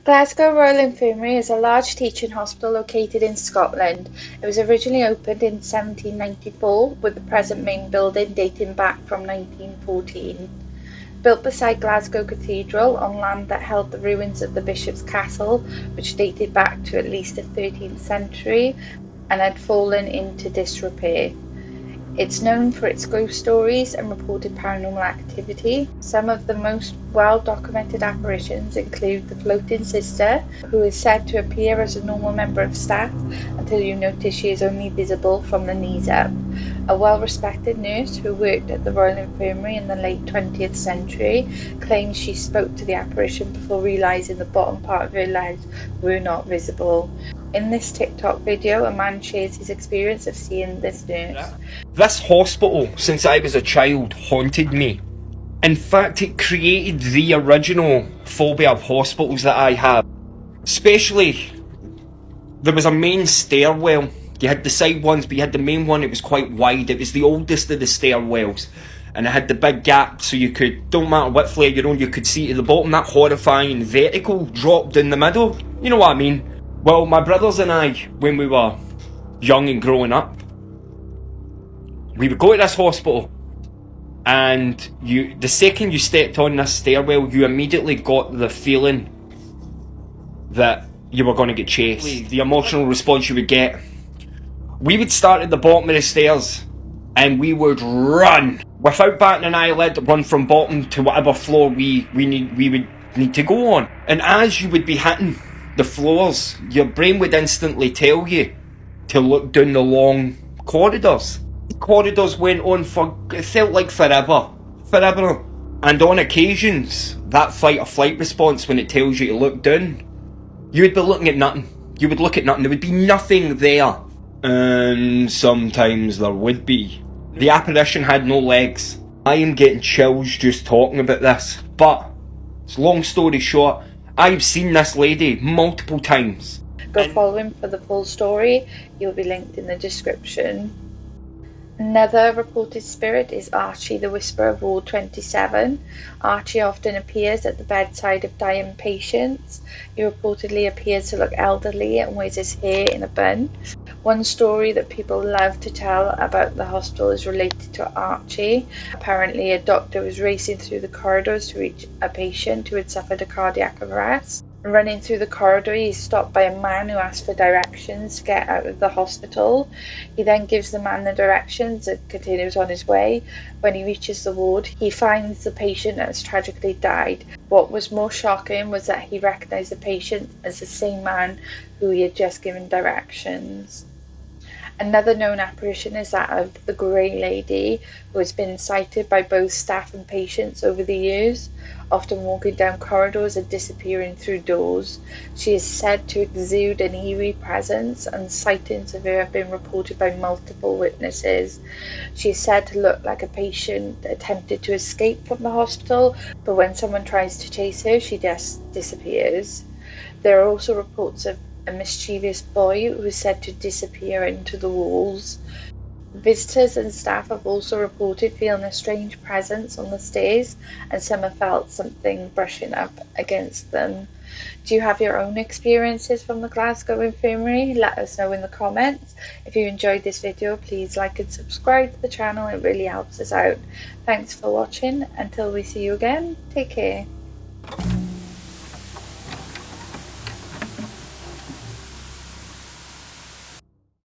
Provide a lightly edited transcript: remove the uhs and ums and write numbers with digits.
Glasgow Royal Infirmary is a large teaching hospital located in Scotland. It was originally opened in 1794, with the present main building dating back from 1914. Built beside Glasgow Cathedral on land that held the ruins of the Bishop's Castle, which dated back to at least the 13th century and had fallen into disrepair. It's known for its ghost stories and reported paranormal activity. Some of the most well-documented apparitions include the floating sister, who is said to appear as a normal member of staff until you notice she is only visible from the knees up. A well-respected nurse who worked at the Royal Infirmary in the late 20th century claims she spoke to the apparition before realising the bottom part of her legs were not visible. In this TikTok video, a man shares his experience of seeing this nurse. This hospital, since I was a child, haunted me. In fact, it created the original phobia of hospitals that I have. Especially, there was a main stairwell. You had the side ones, but you had the main one. It was quite wide. It was the oldest of the stairwells. And it had the big gap, so you could, don't matter what flare you're on, you could see to the bottom. That horrifying vertical dropped in the middle. You know what I mean? Well, my brothers and I, when we were young and growing up, we would go to this hospital, and the second you stepped on this stairwell, you immediately got the feeling that you were going to get chased. The emotional response you would get. We would start at the bottom of the stairs, and we would run without batting an eyelid, run from bottom to whatever floor we would need to go on. And as you would be hitting the floors, your brain would instantly tell you to look down the long corridors. The corridors went on for, it felt like forever. And on occasions, that fight or flight response, when it tells you to look down, you would be looking at nothing. You would look at nothing. There would be nothing there. And sometimes there would be. The apparition had no legs. I am getting chills just talking about this. But, it's long story short, I've seen this lady multiple times. Go follow him for the full story. He'll be linked in the description. Another reported spirit is Archie, the Whisperer of Ward 27. Archie often appears at the bedside of dying patients. He reportedly appears to look elderly and wears his hair in a bun. One story that people love to tell about the hospital is related to Archie. Apparently, a doctor was racing through the corridors to reach a patient who had suffered a cardiac arrest. Running through the corridor, he is stopped by a man who asks for directions to get out of the hospital. He then gives the man the directions and continues on his way. When he reaches the ward, he finds the patient has tragically died. What was more shocking was that he recognised the patient as the same man who he had just given directions. Another known apparition is that of the Grey Lady, who has been sighted by both staff and patients over the years, often walking down corridors and disappearing through doors. She is said to exude an eerie presence, and sightings of her have been reported by multiple witnesses. She is said to look like a patient attempted to escape from the hospital, but when someone tries to chase her, she just disappears. There are also reports of a mischievous boy who is said to disappear into the walls. Visitors and staff have also reported feeling a strange presence on the stairs, and some have felt something brushing up against them. Do you have your own experiences from the Glasgow Infirmary? Let us know in the comments. If you enjoyed this video, please like and subscribe to the channel. It really helps us out. Thanks for watching. Until we see you again, take care.